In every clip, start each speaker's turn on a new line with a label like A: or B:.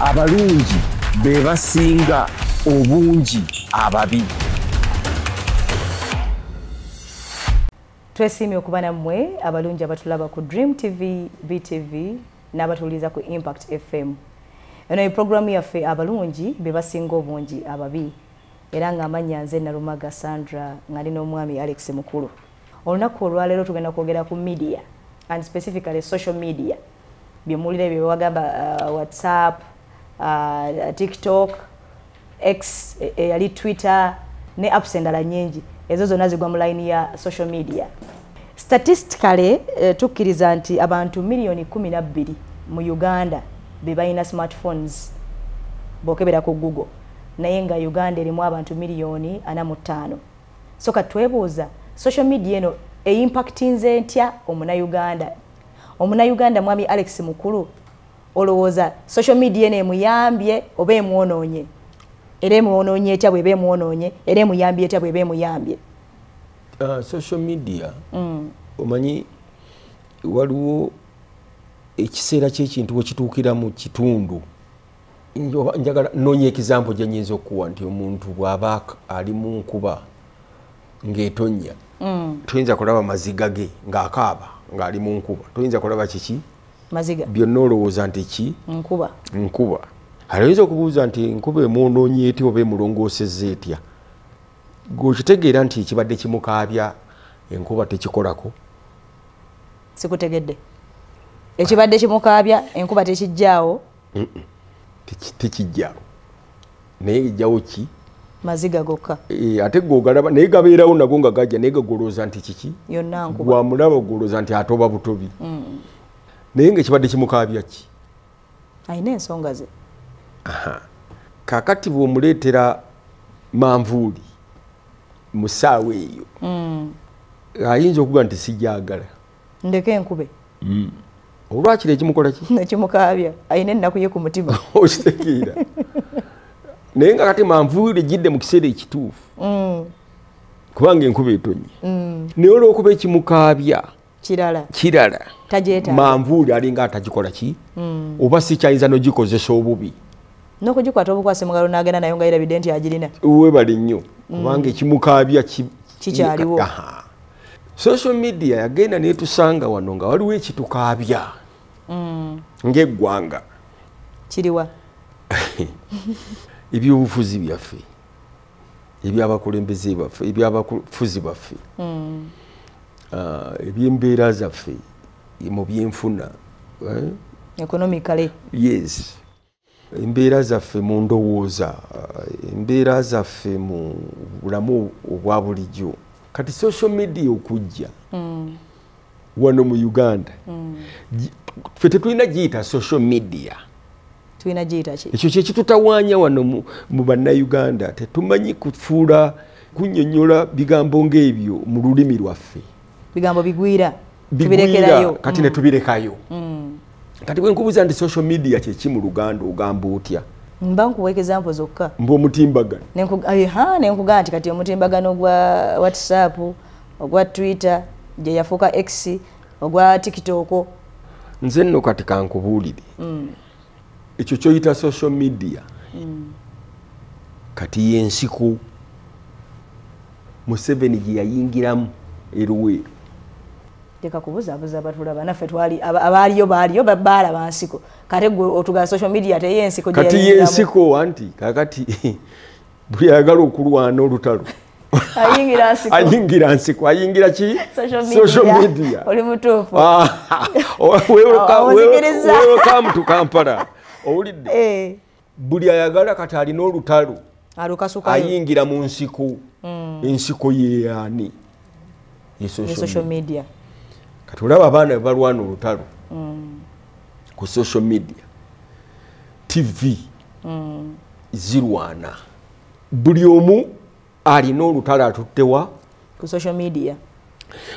A: abalungi be basinga obungi ababi.
B: Twesimye okuba nammwe abalungi abatulaba ku Dream TV, BTV n'abatuliza ku Impact FM. Eno programu yaffe abalungi be basinga obungi ababi. Era ng'amannya nze Nalumaga Sandra ngali n'omwami Alex Mukulu. Olunaku olwaleero tugenda kwogera ku media and specifically social media. Byemulire bye bagamba WhatsApp, TikTok, X, yali Twitter ne apps endala nyingi. Ezo zonna zigwa mu line ya social media. Statistically tukkiriza nti abantu milioni 12 mu Uganda be balina smartphones bokebera ku Google. Naye nga Uganda erimu abantu milioni 45. So katwebuuza social media eno impactinze ntya omuna Uganda mwami Alex Mukulu olowooza social media eno emuyambye oba emwonoonye? Era emwonoonye etya bw'eba emwonoonye, era emuyambye etya bw'eba emuyambye?
C: Social media omanyi waliwo ekiseera ky'ekintu wekituukira mu kitundu. Njagala noonya ekizampo gye nnyinza okuwa nti omuntu bw'aba ali mu nkuba ng'etonnya toyinza kulaba maziga ge ng'akaaba ng'ali mu nkuba. Toyinza kulaba kiki
B: maziga
C: byonna olowooza nti ki nkuba. Ayinza okubuuza nti enkuba emwonoonye etya oba emulongoosezza etya. Gw'okitegeera nti ekibadde kimukaabya enkuba tekikolako.
B: Sikutegedde. Ekibadde kimukaabya enkuba tekijjaawo.
C: Tekijjaawo. Naye ejjawo ki?
B: Maziga gokka.
C: Ate gwogalaba naye gabeerawo nago nga gajja naye gagolooza nti kiki?
B: Yonna nkuba.
C: Gwamulaba ogolooza nti atoba butobi. Naye ng'ekibadde kimukaabya ki?
B: Ayina ensonga ze.
C: Kaakati bw'omuleetera manvuuli mu ssaawa eyo ayinza okuga nti sijjagala
B: ndeke enkube.
C: Olwakiri ekimukola ki?
B: Nekimukaabya ayina ennaku ye ku mutima.
C: Okitegeera. Naye nga kati manvuuli ejjidde mu kiseera ekituufu kubanga enkuba etonye. Naye olw'okuba ekimukaabya kirala
B: tajeetaaga
C: manvuuli alinga atagikola ki? Oba si kyayinza n'ogikozesa obubi.
B: N'okugikwata obukwase mu ngalo n'agenda nayo nga yerabidde nti agirina.
C: Weebale nnyo kubanga ekimukaabya
B: kikyaliwo.
C: Social media yagenda netusanga wano nga waliwo ekitukaabya ng'eggwanga.
B: Kiriwa?
C: Ebyobufuzi byaffe, ebyabakulembeze baffe, ebyabafuzi baffe, ebyembeera zaffe mu byenfuna.
B: Economically.
C: Yes. Embeera zaffe mu ndowooza, embeera zaffe mu bulamu obwa bulijjo. Kati social media okujja wano mu Uganda ffe tetulina giyita social media.
B: Tulina giyita ki?
C: Ekyo kyekitutawaanya wano mu bannayuganda. Tetumanyi kufuula kunnyonnyola bigambo ng'ebyo mu lulimi lwaffe.
B: Bigambo bigwira tubirekerayo.
C: Kati ne tubirekayo. Kati bwe nkubuuza nti social media kyeki mu Luganda ogamba otya?
B: Mba nkuwa example zokka.
C: Mb'omutimbagano.
B: Nenkugaa nti kati omutimbagano ogwa WhatsApp, ogwa Twitter, gye yafuuka X, ogwa TikTok.
C: Nze nno kati kankubuulire. Ekyo kyoyita social media. Kati y'ensiko Museveni gye yayingiramu eruweero.
B: Teka kubuzaabuza abatulaba naffe twali abaaliyo baalaba nsiko. Kati gwe otuga social media te y'ensiko gye
C: kati y'ensiko anti kakati buli ayagala okulwana olutalo ayingira nsiko ayingira ki? Social media.
B: Oli mutuufu.
C: Welcome to Kampala. Owulidde? Buli ayagala kati alina olutalo ayingira mu nsiko. Ensiko ye ani? Ye social media. Kati olaba abaana balwana olutalo ku social media. TV zirwana. Buli omu alina olutalo atuttewa
B: ku social media.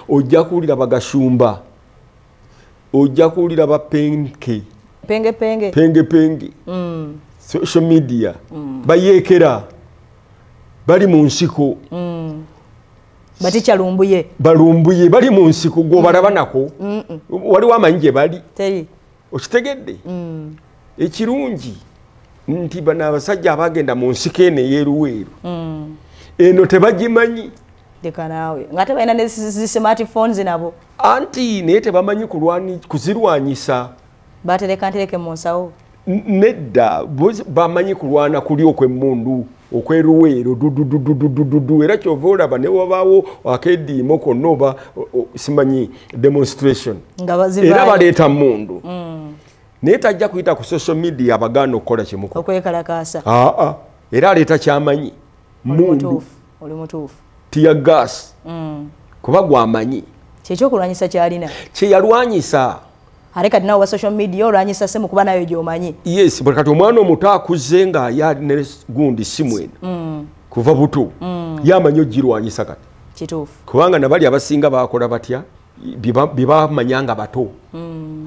C: Ojja kuwulira bagashumba, ojja kuwulira bapenge penge social media bayeekera bali mu nsiko.
B: Baticha lumbuye.
C: Balumbuye bali mu nsiko go balaba nako. Wali wamanyi gye bali.
B: Teri.
C: Okitegedde? Ekirungi nti bano abasajja abagenda mu nsiko eno ey'eruweeru eno tebagimanyi
B: dekanawe ngate balina ne smartphones nabo
C: anti naye tebamanyi kuzirwanyisa
B: batereka ntereke mu nsawo
C: nedda bamanyi kulwana kuli okw'emmundu okweruweero dudududududu era kyova olaba ne wabaawo akediimo konna oba simanyi demonstration era baleeta mmundu naye tajja kuyita ku social media abagaana okukola kimuko
B: okwekalakaasa
C: era aleeta kyamanyi mundu
B: oli mutuufu
C: tiya gas kuba gwamanyi
B: kyekyokulwanyisa kyalina
C: kyeyalwanyisa
B: ate kati nawe wa social media olwanyisa simu kuba nayo gyomanyi
C: yes buli kati omwana omuto akuze nga yali ne gundi simu eno kuva buto yamanyi ogirwanyisa kati
B: kituufu
C: kubanga nabali abasinga bakola batya bibamanyanga bato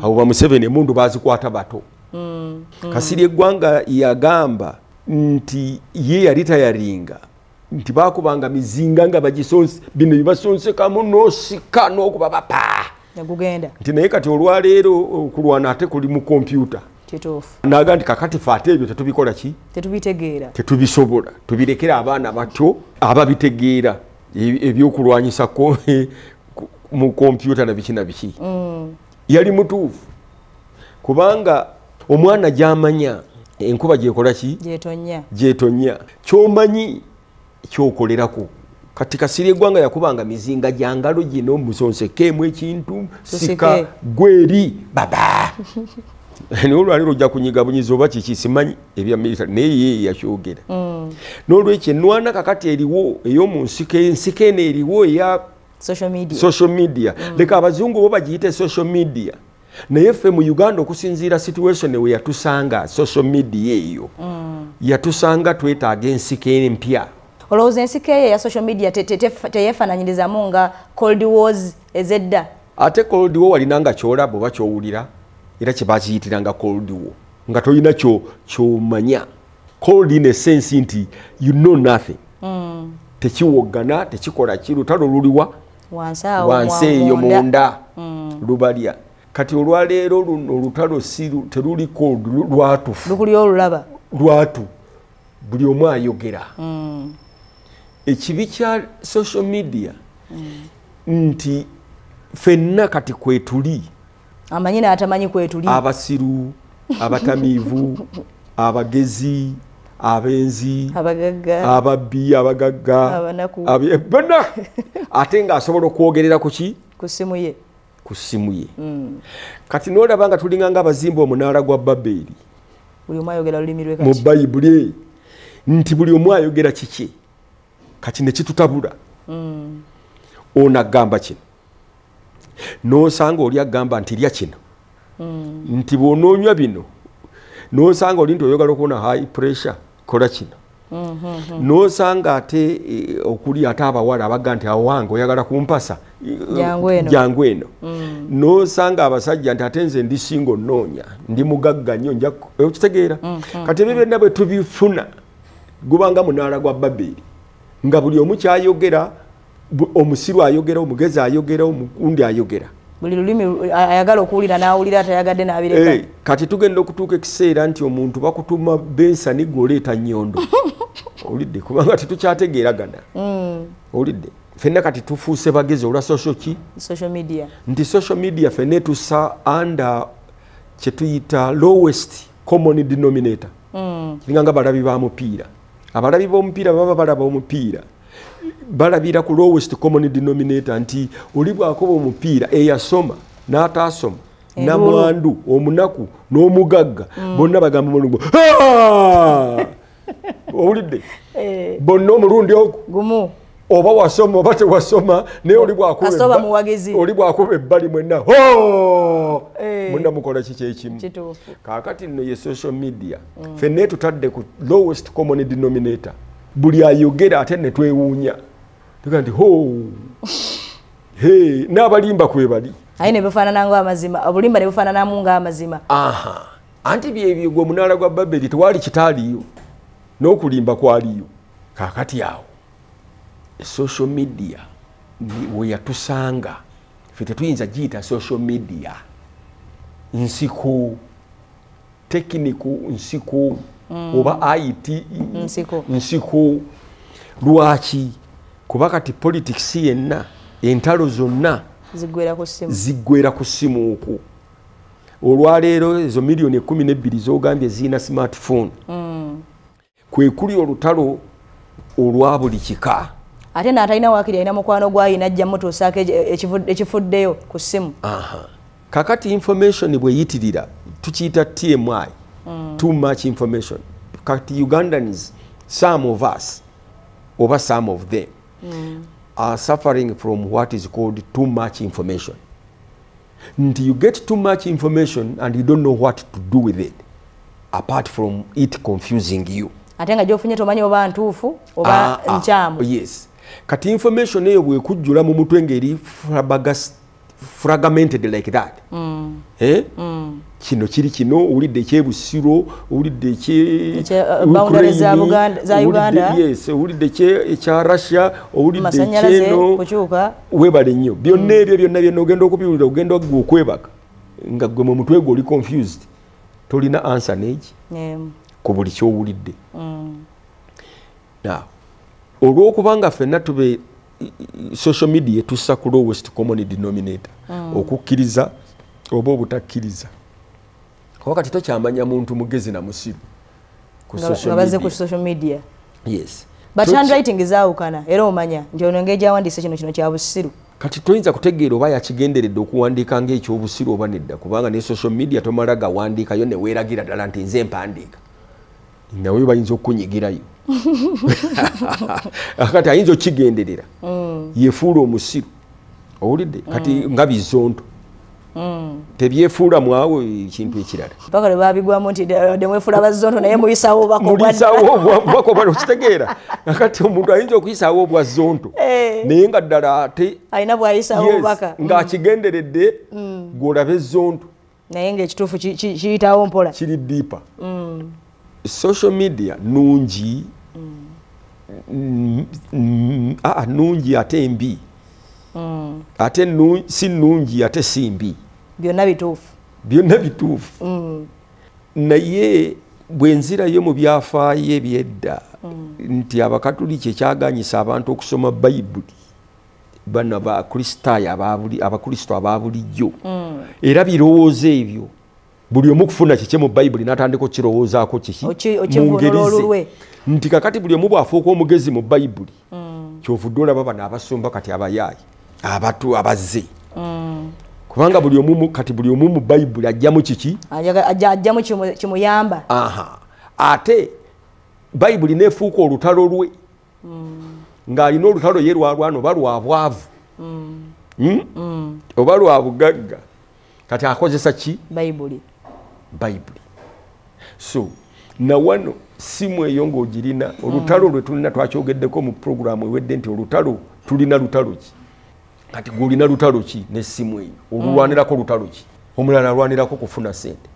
C: abo ba Museveni emundu bazikwata bato Kasirye Gwanga yagamba nti ye yali tayaringa nti bakubanga mizinga nga bagisonse bino bibasonsekamu n'osika n'okuba bapa
B: yagugenda
C: nti naye kati olwaleero okulwana ate kuli mu kompyuta
B: kituufu
C: naga nti kakati fate ebyo tetubikola ki
B: tetubitegeera
C: tetubisobola tubirekera abaana bato ababitegeera ebyokulwanyisa mu kompyuta na biki na biki yali mutuufu kubanga omwana gyamanya enkuba gyekola ki gyetonya kyomanyi kyokolerako kati Kasirye Gwanga yakubanga mizinga gyangalo gino musonsekemu ekintu sika gweri baba n'olwaliro ojja kunyiga bunyiza oba kiki simanyi ebya military naye ye yakyogera n'olwekyo enwana kakati eriwo ey'omu nsiko eno eriwo eya social media leka abazungu bo bagiyite social media naye ffe mu Uganda okusinziira situation we yatusanga social media eyo yatusanga twetaaga ensiko empya
B: olowooza ensiko eyo ya social media teyefaananyirizamu nga cold wars ezedda
C: ate cold war walinanga kyolaba oba kyowulira era kye bakiyitiranga cold war nga tolina kyomanya cold in a sense nti you know nothing tekiwogana tekikola kirutalo luliwa wansi eyo munda lubalya kati olwaleero luno olutalo teruli cold lwatufu
B: lukuli olulaba
C: lwatu buli omu ayogera ekibi kya social media nti fenna kati kwetuli
B: amanyi n'atamanyi kwetuli
C: abasiru abatamiivu abagezi abenzi ababbi abagagga bonna ate ng'asobola okwogerera kuki
B: ku simu ye
C: kati n'olaba nga tulinga ng'abazimba omunaala gwa Babeli
B: buli omu ayogera lulimi lwe
C: mu Bayibuli nti buli omu ayogera kiki kati ne kitutabula ono agamba kino n'osanga oli agamba nti lya kino nti bw'onoonywa bino n'osanga oli nti oyagala okubona high pressure kola kino n'osanga ate okuli ate abawala abaga nti awange oyagala kumpasa jangu eno n'osanga abasajja nti ate nze ndi singo nnoonya ndi mugagga nnyo okitegeera kati ebyo byonna bwe tubifuna gubanga munaala gwa Babeli nga buli omu kyayogera omusiru ayogera omugezi ayogera omukundi ayogera
B: buli lulimi ayagala okuwulira n'awulira atayagadde n'abireka
C: kati tugenda okutuuka ekiseera nti omuntu bakutuma bensani gwoleeta nnyondo olidde kubanga tetukyategeeragana olidde fenna kati tufuuse bagezi olwa social media nti social media fenna etussa under kyetuyita lowest common denominator kiringa nga balabi ba mupiira abalabi b'omupiira baba balaba omupiira balabira ku lowest common denominator nti oli bwakoba omupiira eyasoma n'ataasoma namwandu omunaku n'omugagga bonna bagamba mulungu owulidde bonna omulundi ogwo oba wasoma oba tewasoma naye oli bwakuba ebbali mwenna mwenna mukola kiki ekimu kaakati nno ye social media fenna tutadde ku lowest common denominator buli ayogera ate ne twewuunya tuga nti n'abalimba kwe bali
B: aye ne bifaanana ng'amazima obulimba ne bifaananamu ng'amazima
C: anti byebyo gwe omunaala gwa Babeli tewali kitaaliyo n'okulimba kwaliyo kaakati awo social media we yatusanga ffe tetuyinza giyita social media nsiko tekiniku nsiko oba IT nsiko lwaki kuba kati politics yenna entalo zonna ziggwera ku simu okwo olwaleero ezo miliyoni 12 zogambye zina smartphone kwe kuli olutalo olwa buli kika
B: ate n'atalina waakiri alina mukwano gw'ayina ajja mutuusaako ekifuddeyo ku ssimu
C: kakati information bweyitirira tukiyita TMI too much information kati Ugandans some of us oba some of them are suffering from what is called too much information. Until you get too much information and you don't know what to do with it, apart from it confusing you.
B: Atenga jofunye tomanyi oba ntuufu oba nchamu.
C: Yes. Kati information eyo bwe kujjula mu mutwe ngeri fragmented like that. Kino kiri kino ulidde ekyebusiro ulidde
B: boundaries za Uganda.
C: Yes, ulidde ekya Russia ulidde kyeno
B: kuchuka
C: webale nnyo byonna ebyo byonna ogenda okubiwulira ogenda okwebaka nga gwe mu mutwe gwo oli confused tolina answer neeki ku buli kyowulidde. Now olw'okubanga ffenna tube social media etussa ku lowest common denominator okukkiriza oba obutakkiriza wakati tokyamanya muntu mugezi na musiru ku
B: social media.
C: Yes.
B: But handwriting is awukana era omanya nti ono ngeri gy'awandiise kino kya busiru.
C: Kati toyinza kutegeera oba yakigenderedde okuwandiika ng'ekyobusiru oba nedda kubanga ne social media tomala gawandiikayo ne weeragira ddala nti nze mpandiika nawe bayinza okukunyigirayo kati ayinza okukigenderera yefuula omusiru owulidde kati nga bizonto tebyefuula mwawe ekintu ekirala
B: paka lwe babigwamu nti demwefuula bazonto naye muyisawo
C: obubaka okitegeera kati omuntu ayinza okuyisawo obwa zonto naye nga ddala ate
B: alina bwayisawo obubaka
C: ng'akigenderedde gw'olabe zonto
B: naye ng'ekituufu kiyitawo mpola
C: kiri diipa. Social media nungi nungi ate mbi ate si nungi ate si mbi
B: byonna bituufu
C: naye bwenzirayo mu byafaayo ebyedda nti abakatuliki ekyaganyisa abantu okusoma bayibuli bano abakristo ababulijjo era birowoozo ebyo buli omu kufuna kiki mu bayibuli n'atandika okirowoozaako kiki mu ngeri ze nti kakati buli omu bw'afuuka omugezi mu bayibuli kyovudde olaba bano abasumba kati abayaayi abatu abazze kubanga buli omu mu bayibuli ajjamu kiki
B: ajjamu kimuyamba.
C: Ate bayibuli neefuuka olutalo lwe ng'alina olutalo ye lwalwana oba lwabwavu oba lwa bugagga kati akozesa ki bayibuli. So na wano simu eyo ng'ogirina olutalo lwe tulina twakyogeddeko mu programu ewedde nti olutalo tulina lutalo ki kati gw'olina lutalo ki n'essimu eyo olulwanirako lutalo ki omulala alwanirako kufuna sente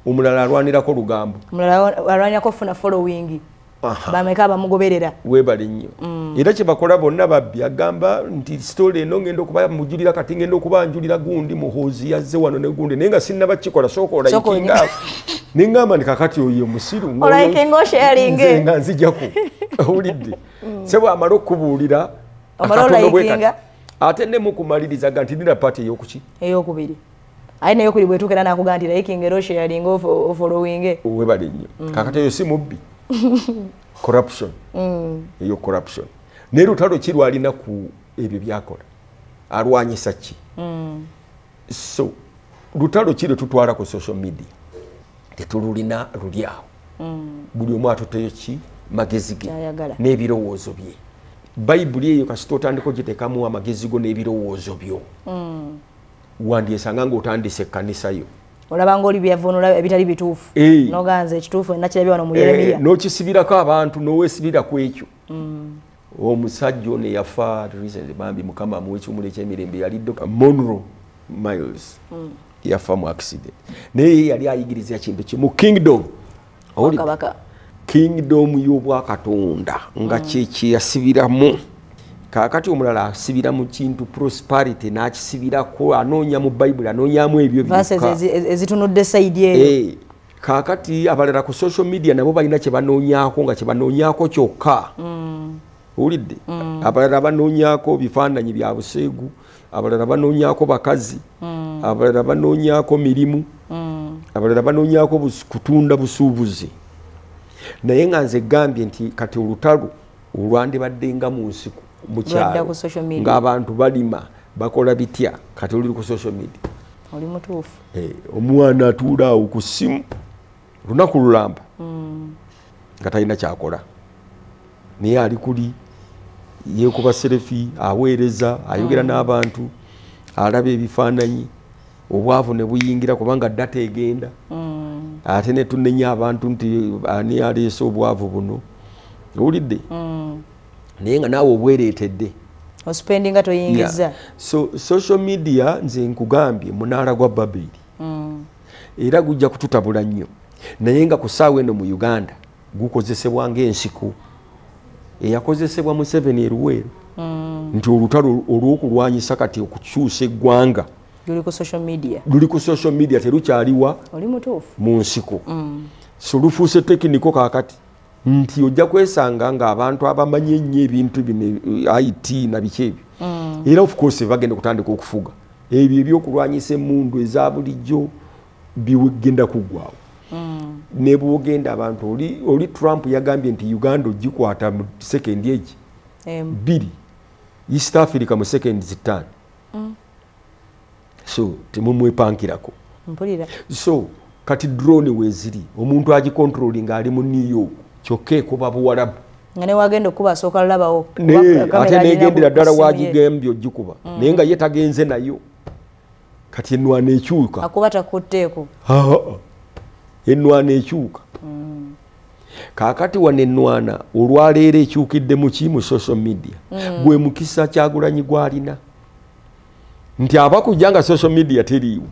C: omulala alwanirako lugambo
B: omulala alwanirako kufuna following bameka bamugoberera
C: weebale nnyo era kye bakola bonna babbi agamba nti story eno ngenda okuba mujulira kati ngenda okubanjulira gundi muhoozi yazze wano ne gundi naye nga sinnaba kikola sooka olayikinga nengamba ndi kakati oyo musiru nga nzijako owulidde sebwe amala okubuulira akatono bwekati ate ne mukumalirizaga nti ndina paati ey'okuki
B: ey'okubiri ayi nayo kuli bwetuukera nakuga nti liking era sharing following
C: webale nnyo kakati eyo si mubbi corruption eyo corruption naye lutalo ki lwalina ku ebyo byakola alwanyisa ki so lutalo ki lwe tutwala ku social media tetululina luli awo buli omu atuteyo ki magezi ge n'ebirowoozo bye bayibuli eyo kasita otandika ogiteekamu amagezi go n'ebirowoozo byo wandyesanga ng'otandise ekkanisa yo
B: olaba ng'oli byavunula ebitali bituufu noganza ekituufu nakirabye wano mu Yeremiya
C: n'okisibirako abantu n'oweesibira ku ekyo omusajja ono eyafa recently bambi mukama amuwa ekiwumulo eky'emirembe yali Dr. Monroe Miles yafa mu accident naye yali ayigiriza kintu kimu kingdom y'obwakatonda nga kyekye yasibiramu kakati omulala asibira mu kintu prosperity n'akisibirako anoonya mu bayibuli anoonyamu ebyo
B: ezitunudde sayidi eyo
C: kakati abalala ku social media nabo balina kye banoonyaako nga kye banoonyaako kyokka owulidde abalala banoonyaako bifaananyi bya buseegu abalala banoonyaako bakazi abalala banoonyaako mirimu abalala banoonyaako kutunda busuubuzi naye nga nze gambye nti kati olutalo olwandibadde nga mu nsiko mu kyalo ng'abantu balima bakola bitya kati oluli ku social media
B: oli mutuufu
C: omwana atuula awo ku ssimu lunaku lulamba nga talina kyakola naye ali kuli yeekuba serefi aweereza ayogera n'abantu alaba ebifaananyi obwavu ne buyingira kubanga data egenda ate ne tunenya abantu nti ani aleese obwavu buno owulidde naye nga naawe obwereetedde
B: ospendi nga toyingiza
C: so social media nze nkugambye munaala gwa Babeli era gujja kututabula nnyo naye nga ku ssaawa eno mu Uganda gukozesebwa ng'ensiko eyakozesebwa mu 7 eruweero nti olutalo olw'okulwanyisa kati okukyusa eggwanga luli ku social media terukyaliwa
B: oli mutuufu
C: mu nsiko so lufuuse tekiniko kakati nti ojja kwesanga ng'abantu abamanyi ennyo ebintu bino IT na biki ebyo era of course bagenda kutandika okufuga ebyo ebyokulwanyisa emmundu eza bulijjo bigenda kuggwaawo ne bwogenda abantu oli Trump yagambye nti Uganda ogikwata mu sekendi egi 2 East Africa mu sekendi 5 so temumwepankirako so kati drone weziri omuntu agicontrolling ali mu New York kyokka ekuba Buwarabu
B: nga ne wagenda okuba asooka lulabawo
C: ate negendera ddala wagigambye ogikuba naye nga ye tagenze nayo kati ennwana ekyuka
B: akuba takutteeko
C: ennwana ekyuka kakati wano ennwana olwaleero ekyukidde mu ki mu social media gwe mukisa Kyagulanyi gwalina nti abakujja nga social media teriiwo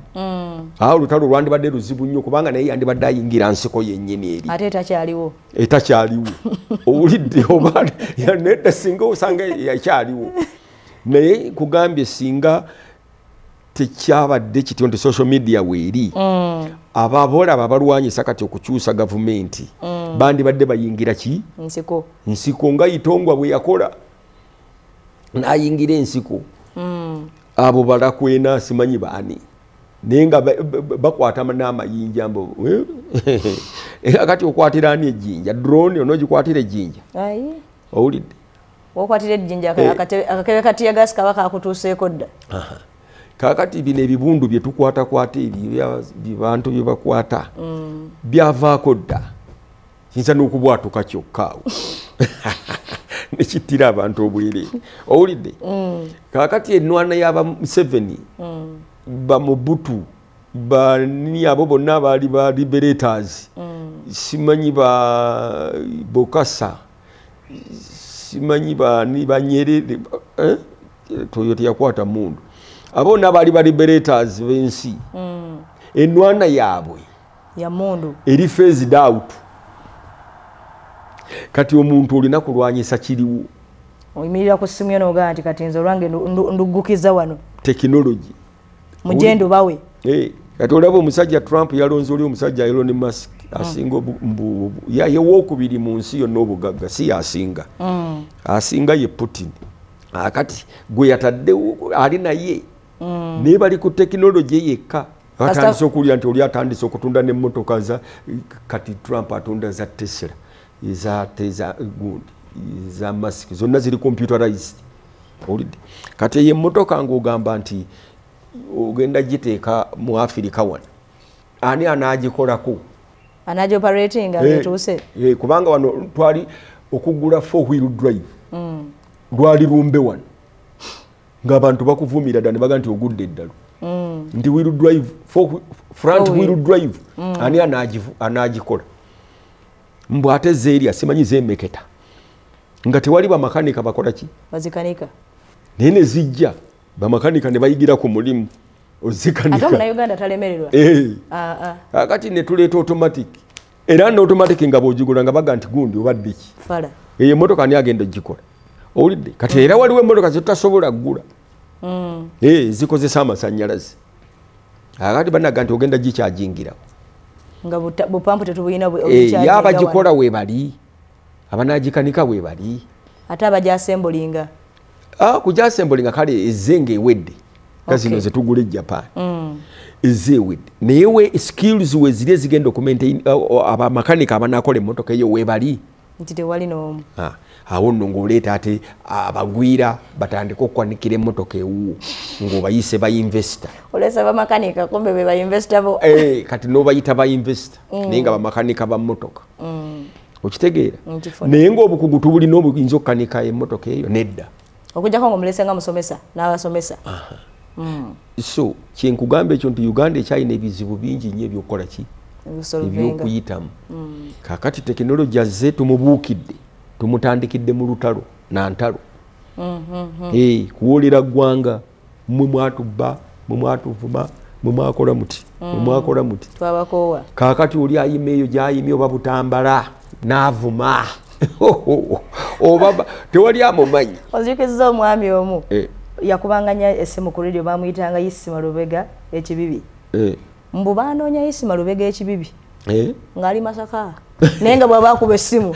C: awo olutalo lwandibadde luzibu nnyo kubanga naye yandibadde ayingira nsiko yennyini eri
B: ate
C: etakyaliwo owulidde oba nedda singa osanga yakyaliwo naye kugambye singa tekyabadde kityo nti social media weeri ababola babalwanyisa kati okukyusa gavumenti bandibadde bayingira ki nsiko nga Itongwa bwe yakola n'ayingira ensiko abo balakwena simanyi baani naye nga bakwata n'amayinja mbo kati okwatira ani ejjinja drone onogikwatira ejjinja owulidde
B: okwatira ejjinja akakebe katiya gasi kaba kakutuuseeko dda
C: kakati bino ebibundu bye tukwatakwata ebyo bantu bye bakwata byavaako dda kiyinza n'okubwatuka kyokkaawo nekittira abantu obwerere owulidde kakati ennwana y'aba Museveni bamubutu bani abo bonna abaali ba liberators simanyi ba Bokasa simanyi bani Banyerere Toyota yakwata mundu abo n'abaali ba liberators b'ensi ennwana yaabwe
B: ya mundu
C: eri phased out kati omuntu olina kulwanyisa kiriwo
B: oyimirira ku ssimu yo n'ogamba nti kati nze olwange nduggukiza wano
C: tekinologi
B: mugendo bawe
C: kati olaba omusajja Trump yalonze oli omusajja Elon Musk asinga yewookubiri mu nsi yonna obugagga si yasinga asinga ye Putin kati gwe yataddewo ali naye naye bali ku tekinologi yekka atandise okulya nti oli atandise okutunda n'emmotoka za kati Trump atunda za Tesla za Musk zonna ziri computerized olidde kati ye emmotoka ng'ogamba nti ogenda giteeka mu Africa wano ani anaagikolako
B: anagioperating agetuuse
C: kubanga wano twali okugula 4-wheel drive lwali lumbe wano ng'abantu bakuvumira ddala ne baga nti ogudde eddalo nti wheel drive front wheel drive ani anaagikola mbw ate zeerya simanyi zeemeketa nga tewali bamakanika bakola ki
B: bazikanika
C: naye ne zijja bamakanika ne bayigira ku mulimu ozikanika
B: ate Uganda talemererwa
C: kati ne tuleeta automatic era ne automatic nga bw'ogigula nga baga nti gundi obadde ki
B: fala
C: eyo emmotoka ani agenda ogikola owulidde kati era waliwo emmotoka zetutasobola kugula zikozesa amasannyalaze akati banaga nti ogenda gikyajingirawo
B: nga bupampu tetubuyina
C: yaba gikola we bali abanagikanika we bali
B: ate abajasembulinga
C: kujasembulinga kale ezenge ewedde kazino zetugula Japan ezewedde naye we skills we zile zigenda okumaintain abamakanika abanakola emmotoka eyo we bali
B: nti tewali n'omu
C: awo nno ng'oleeta ate abagwira batandika okwanikira emmotoka ewu ng'obayise bayinvesita
B: olesa bamakanika kumbe be bayinvesita bo
C: kati n'obayita bayinvesita naye nga bamakanika ba mmotoka okitegeera naye ng'obukugu tubulina obuyinza okukanika emmotoka eyo nedda
B: okujjako ng'omulese nga musomesa n'abasomesa
C: so kyenkugamba ekyo nti Uganda ekyalina ebizibu bingi nnyo ebyokukola ki ebyokuyitamu kakati tekinologi azze tumubuukidde tumutandikidde mu lutalo nantalo kuwolera ggwanga mmwe mwatubba mmwe mwatuvuma mmwe mwakola muti mmwe mwakola muti
B: twabakoowa
C: kakati oli ayima eyo gyayimye oba Butambala n'avuma oba tewali amumanyi
B: ozijukiza omwami omu yakubanganya essimu ku radio bamuyitanga Isima Lubega ekibibi mbu banoonya Isima Lubega ekibibi ng'ali Masaka naye nga bw'aba akuba essimu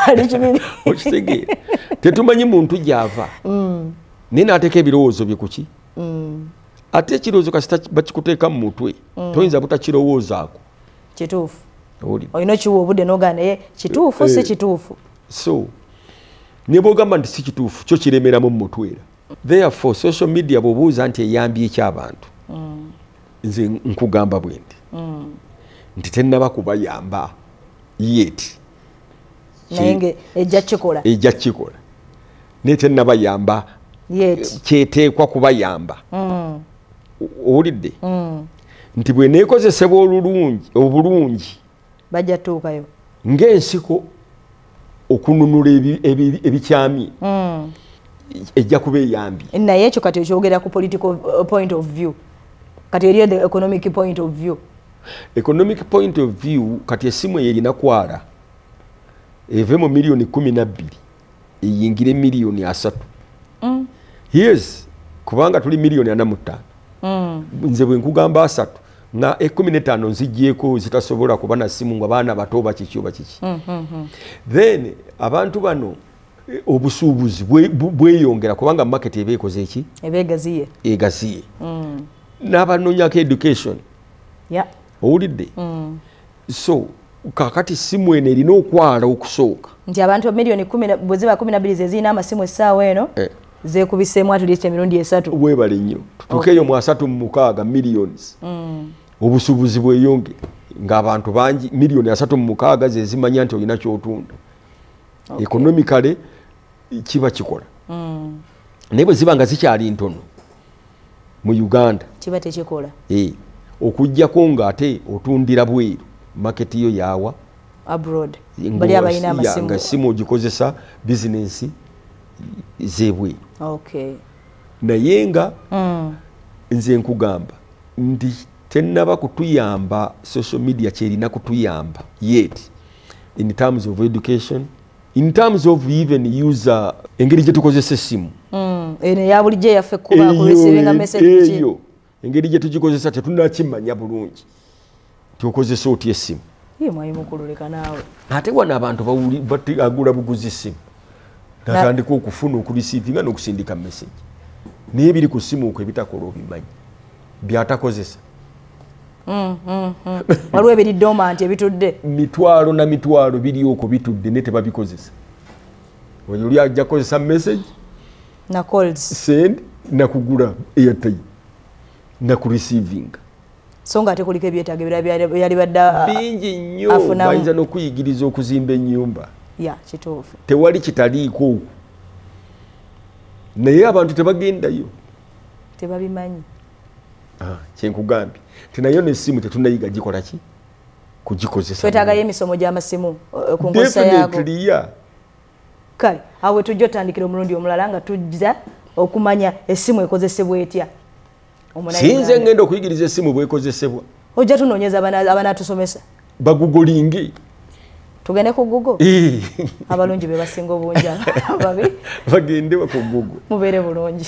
B: ali kibibi
C: okitegeera tetumanyi muntu gy'ava naye n'ateeka ebirowoozo bye kuki ate ekirowoozo kasita bakikuteeka mu mutwe toyinza butakirowoozaako
B: kituufu olina okiwa obudde n'ogaa naye kituufu si kituufu
C: so ne bw'ogamba nti si kituufu kyo kiremeramu mu mutwe era therefore social media bw'obuuza nti eyambye ki abantu nze nkugamba bwe nti tennaba kubayamba yet
B: naye ejja kikola naye tennabayamba kyeteekwa kubayamba owulidde nti bwe neekozesebwa obulungi bajja tuukayo
C: ng'ensiko okununula ebikyami ejja kuba eyambi
B: naye ekyo kati ekyogera ku political point of view kati eriyo the economic point of view
C: economic point of view kati essimu eyerina kwala eve mu milioni 12 eyingire milioni 3 yes kubanga tuli milioni 45 nze bwe nkugamba 3 nga 15 nzijjeeko zitasobola kuba na simu nga baana bato bakiki oba kiki then abantu bano obusuubuzi bweyongera kubanga market ebeekoze eki egaziye n'abanoonyako education owulidde so kakati simu eno erina okwala okusooka
B: nti abantu milioni 10 bwe ziba 12 zezirina amasimu essaawa eno zeekubiseemu atuliste emirundi 3
C: bwebale nnyo tutuukeeyo mu 36 millions obusuubuzi bweyongere ng'abantu bangi milioni 36 zezimanya nti olina kyotunda economically kiba kikola naye bwe ziba nga zikyali ntono mu Uganda
B: kiba tekikola
C: okujjako ng'ate otundira bweru market yo yawa
B: abroad bali abalina amasimu
C: nga simu ogikozesa bizinensi zebweru naye nga nze nkugamba nti tennaba kutuyamba social media kyerina kutuyamba yet in terms of education in terms of even user engeri gye tukozesa essimu
B: eno ya bulijjo yaffe kuba kureceiving message
C: eyo engeri gye tugikozesa tetunnakimanya bulungi tukozesa otya essimu
B: mwayi mukululeka naawe
C: ate wana abantu agula buguzi essimu natandika okufuna okurisiivinga n'okusindika message naye biri ku ssimu okwo ebitakola obimanyi byatakozesa
B: waliwo ebiri dormant ebitudde
C: mitwalo na mitwalo biri okwo bitudde ne tebabikozesa oli ajja kozesa message
B: na calls
C: send na kugula airtime na kureceiving
B: so nga ate kuliko ebyetaago byali badda
C: bingi nnyo bayinza n'okuyigiriza okuzimba ennyumba
B: kituufu
C: tewali kitaliiko okwo naye abantu tebagendayo
B: tebabimanyi
C: kyenkugambye tinayo n'essimu tetunayiga gikola ki kugikozesa
B: twetaagayo emisomo gy'amasimu ku nkozesa yaako kale awe tujja otandikira omulundi omulala nga tujja okumanya essimu ekozesebwa etya
C: sinze ngenda okuyigiriza essimu bwekozesebwa
B: ojja tunoonyeza abanaatusomesa
C: bagugulinge
B: tugende ku Google abalungi be basinga obungi ababi
C: bagende ku Google
B: mubeere bulungi